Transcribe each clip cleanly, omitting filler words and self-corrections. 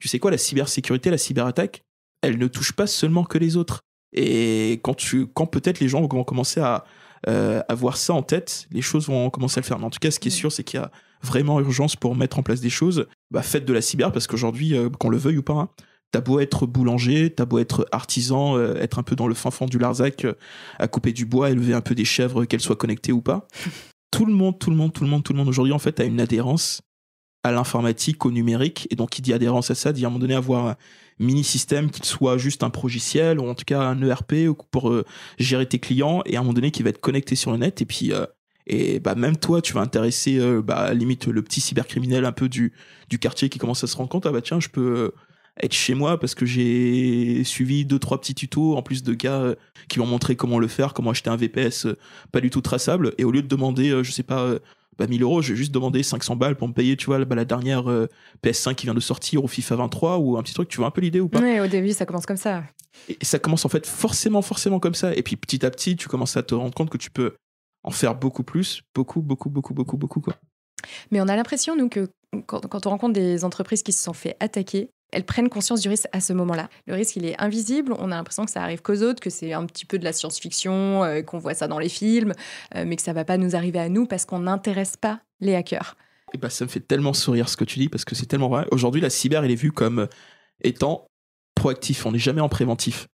tu sais quoi, la cybersécurité, la cyberattaque, elle ne touche pas seulement que les autres. Et quand peut-être les gens vont commencer à avoir ça en tête, les choses vont commencer à le faire. Mais en tout cas, ce qui est sûr, c'est qu'il y a vraiment urgence pour mettre en place des choses. Faites de la cyber, parce qu'aujourd'hui, qu'on le veuille ou pas, hein, t'as beau être boulanger, t'as beau être artisan, être un peu dans le fin fond du Larzac, à couper du bois, élever un peu des chèvres, qu'elles soient connectées ou pas. Tout le monde aujourd'hui, en fait, a une adhérence à l'informatique, au numérique. Et donc, qui dit adhérence à ça, dit à un moment donné avoir un mini-système qui soit juste un progiciel, ou en tout cas un ERP pour gérer tes clients, et à un moment donné qui va être connecté sur le net. Et puis, même toi, tu vas intéresser, limite, le petit cybercriminel un peu du quartier qui commence à se rendre compte, tiens, je peux être chez moi parce que j'ai suivi 2-3 petits tutos en plus de gars qui m'ont montré comment le faire, comment acheter un VPS pas du tout traçable, et au lieu de demander je sais pas 1000 euros, je vais juste demander 500 balles pour me payer, tu vois, la dernière PS5 qui vient de sortir, ou FIFA 23, ou un petit truc. Tu vois un peu l'idée ou pas? Oui, au début ça commence comme ça, et ça commence en fait forcément comme ça, et puis petit à petit tu commences à te rendre compte que tu peux en faire beaucoup plus, beaucoup quoi. Mais on a l'impression, nous, que quand on rencontre des entreprises qui se sont fait attaquer, elles prennent conscience du risque à ce moment-là. Le risque, il est invisible. On a l'impression que ça arrive qu'aux autres, que c'est un petit peu de la science-fiction, qu'on voit ça dans les films, mais que ça va pas nous arriver à nous parce qu'on n'intéresse pas les hackers. Et ça me fait tellement sourire ce que tu dis, parce que c'est tellement vrai. Aujourd'hui, la cyber, elle est vue comme étant proactif. On n'est jamais en préventif.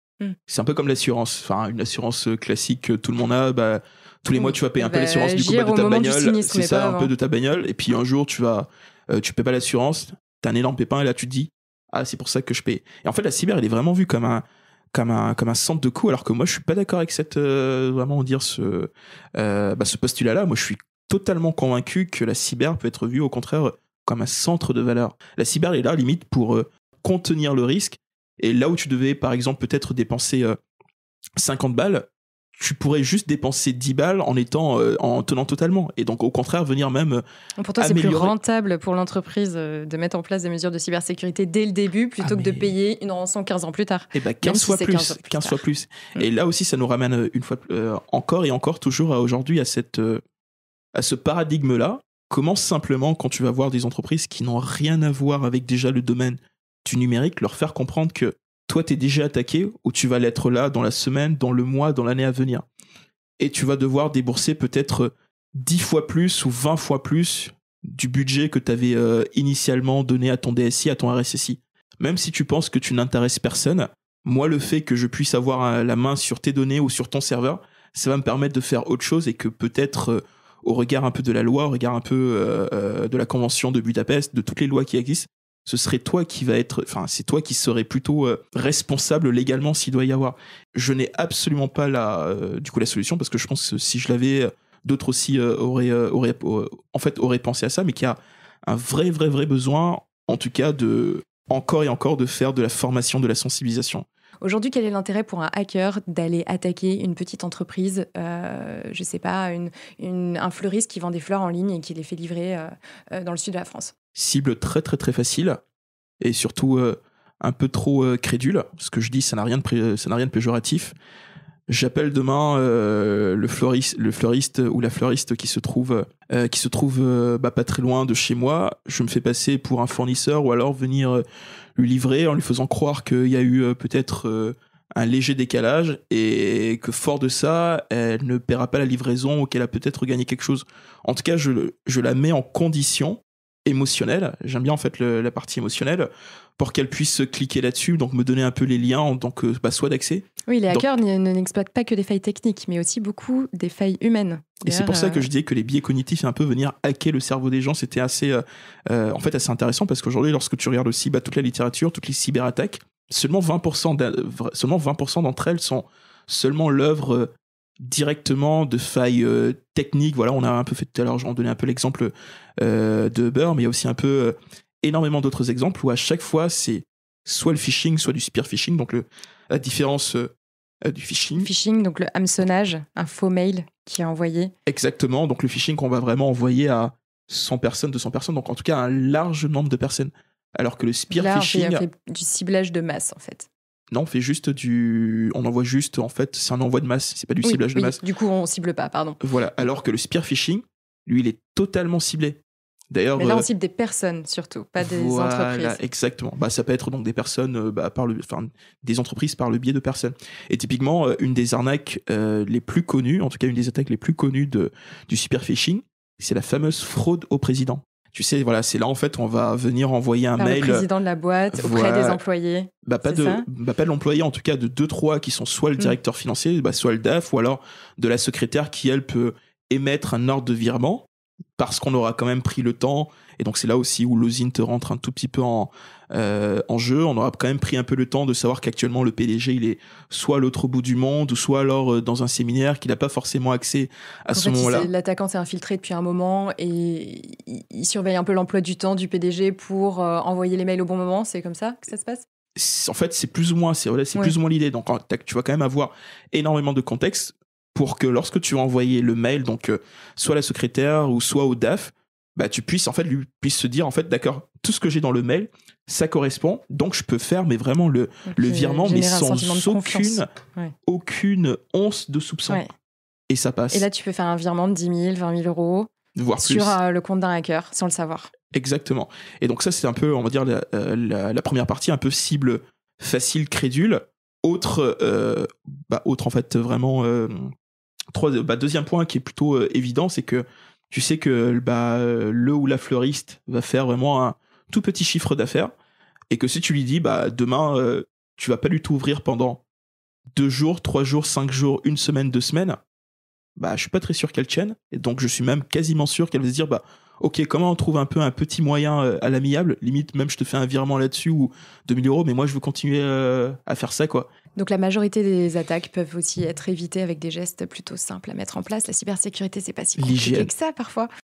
C'est un peu comme l'assurance. Enfin, une assurance classique que tout le monde a. Tous les mois, tu vas payer un peu l'assurance de ta bagnole. C'est ça, un peu de ta bagnole. Et puis un jour, tu paies pas l'assurance. T'as un énorme pépin, et là, tu te dis, c'est pour ça que je paye. Et en fait, la cyber, elle est vraiment vue comme un centre de coût, alors que moi, je suis pas d'accord avec ce postulat-là. Moi, je suis totalement convaincu que la cyber peut être vue, au contraire, comme un centre de valeur. La cyber est là, limite, pour contenir le risque. Et là où tu devais, par exemple, peut-être dépenser 50 balles, tu pourrais juste dépenser 10 balles en tenant totalement. Et donc, au contraire, venir même pour toi, c'est plus rentable pour l'entreprise de mettre en place des mesures de cybersécurité dès le début plutôt que de payer une rançon 15 ans plus tard. 15 fois plus. Et là aussi, ça nous ramène une fois encore et encore, toujours aujourd'hui, à ce paradigme-là. Comment simplement, quand tu vas voir des entreprises qui n'ont rien à voir avec déjà le domaine du numérique, leur faire comprendre que toi, t'es déjà attaqué, ou tu vas l'être là dans la semaine, dans le mois, dans l'année à venir. Et tu vas devoir débourser peut-être 10 fois plus ou 20 fois plus du budget que tu avais initialement donné à ton DSI, à ton RSSI. Même si tu penses que tu n'intéresses personne, moi, le fait que je puisse avoir la main sur tes données ou sur ton serveur, ça va me permettre de faire autre chose, et que peut-être, au regard un peu de la loi, au regard un peu de la Convention de Budapest, de toutes les lois qui existent, ce serait toi qui c'est toi qui serais plutôt responsable légalement s'il doit y avoir. Je n'ai absolument pas la solution, parce que je pense que si je l'avais, d'autres aussi auraient pensé à ça, mais qu'il y a un vrai besoin, en tout cas, encore et encore, de faire de la formation, de la sensibilisation. Aujourd'hui, quel est l'intérêt pour un hacker d'aller attaquer une petite entreprise, je sais pas, un fleuriste qui vend des fleurs en ligne et qui les fait livrer dans le sud de la France? Cible très facile, et surtout un peu trop crédule. Ce que je dis, ça n'a rien de péjoratif. J'appelle demain le fleuriste ou la fleuriste qui se trouve pas très loin de chez moi. Je me fais passer pour un fournisseur, ou alors venir lui livrer en lui faisant croire qu'il y a eu peut-être un léger décalage, et que fort de ça, elle ne paiera pas la livraison, ou qu'elle a peut-être gagné quelque chose. En tout cas, je la mets en condition émotionnelle. J'aime bien en fait la partie émotionnelle, pour qu'elle puisse cliquer là-dessus, donc me donner un peu les liens en tant que soit d'accès. Oui, les hackers n'exploitent pas que des failles techniques, mais aussi beaucoup des failles humaines. Et c'est pour ça que je disais que les biais cognitifs, c'est un peu venir hacker le cerveau des gens. C'était assez intéressant, parce qu'aujourd'hui, lorsque tu regardes aussi toute la littérature, toutes les cyberattaques, seulement 20% d'entre elles sont seulement l'œuvre directement de failles techniques. Voilà, on a un peu fait tout à l'heure, j'en donnais un peu l'exemple de Uber, mais il y a aussi un peu énormément d'autres exemples où à chaque fois c'est soit le phishing, soit du spear phishing. Donc la différence du phishing. Phishing, donc le hameçonnage, un faux mail qui est envoyé. Exactement, donc le phishing qu'on va vraiment envoyer à 100 personnes, 200 personnes, donc en tout cas un large nombre de personnes. Alors que le spear phishing... on fait du ciblage de masse en fait. Non, on fait juste on envoie juste, en fait, c'est un envoi de masse, c'est pas du ciblage de masse. Du coup, on cible pas, pardon. Voilà, alors que le spear phishing, lui, il est totalement ciblé. D'ailleurs, Mais là, on cible des personnes surtout, pas des entreprises. Exactement. Ça peut être donc des personnes, des entreprises par le biais de personnes. Et typiquement, une des arnaques les plus connues, en tout cas une des attaques les plus connues du cyberphishing, c'est la fameuse fraude au président. Tu sais, voilà, c'est là en fait on va venir envoyer un mail. Le président de la boîte, auprès des employés. Pas de l'employé, en tout cas de 2-3 qui sont soit le directeur financier, soit le DAF, ou alors de la secrétaire qui, elle, peut émettre un ordre de virement parce qu'on aura quand même pris le temps. Et donc c'est là aussi où l'OSINT rentre un tout petit peu en jeu. On aura quand même pris un peu le temps de savoir qu'actuellement le PDG il est soit à l'autre bout du monde, ou soit alors dans un séminaire qu'il n'a pas forcément accès à ce moment-là. L'attaquant s'est infiltré depuis un moment et il surveille un peu l'emploi du temps du PDG pour envoyer les mails au bon moment. C'est comme ça que ça se passe? En fait, c'est plus ou moins l'idée. Donc tu vas quand même avoir énormément de contexte pour que lorsque tu vas envoyer le mail, donc soit à la secrétaire ou soit au DAF, tu puisses lui se dire en fait d'accord, tout ce que j'ai dans le mail ça correspond, donc je peux faire mais vraiment le virement, mais sans aucune once de soupçon. Et ça passe. Et là tu peux faire un virement de 10 000, 20 000 euros voire sur plus. Le compte d'un hacker sans le savoir. Exactement. Et donc ça c'est un peu, on va dire, la première partie, un peu cible facile, crédule. Autre en fait vraiment deuxième point qui est plutôt évident, c'est que tu sais que le ou la fleuriste va faire vraiment un tout petit chiffre d'affaires, et que si tu lui dis demain tu vas pas du tout ouvrir pendant 2 jours, 3 jours, 5 jours, 1 semaine, 2 semaines, je suis pas très sûr qu'elle tienne. Et donc je suis même quasiment sûr qu'elle va se dire ok, comment on trouve un peu un petit moyen à l'amiable, limite même je te fais un virement là-dessus ou 2 000 euros, mais moi je veux continuer à faire ça quoi. Donc la majorité des attaques peuvent aussi être évitées avec des gestes plutôt simples à mettre en place. La cybersécurité, c'est pas si compliqué que ça parfois.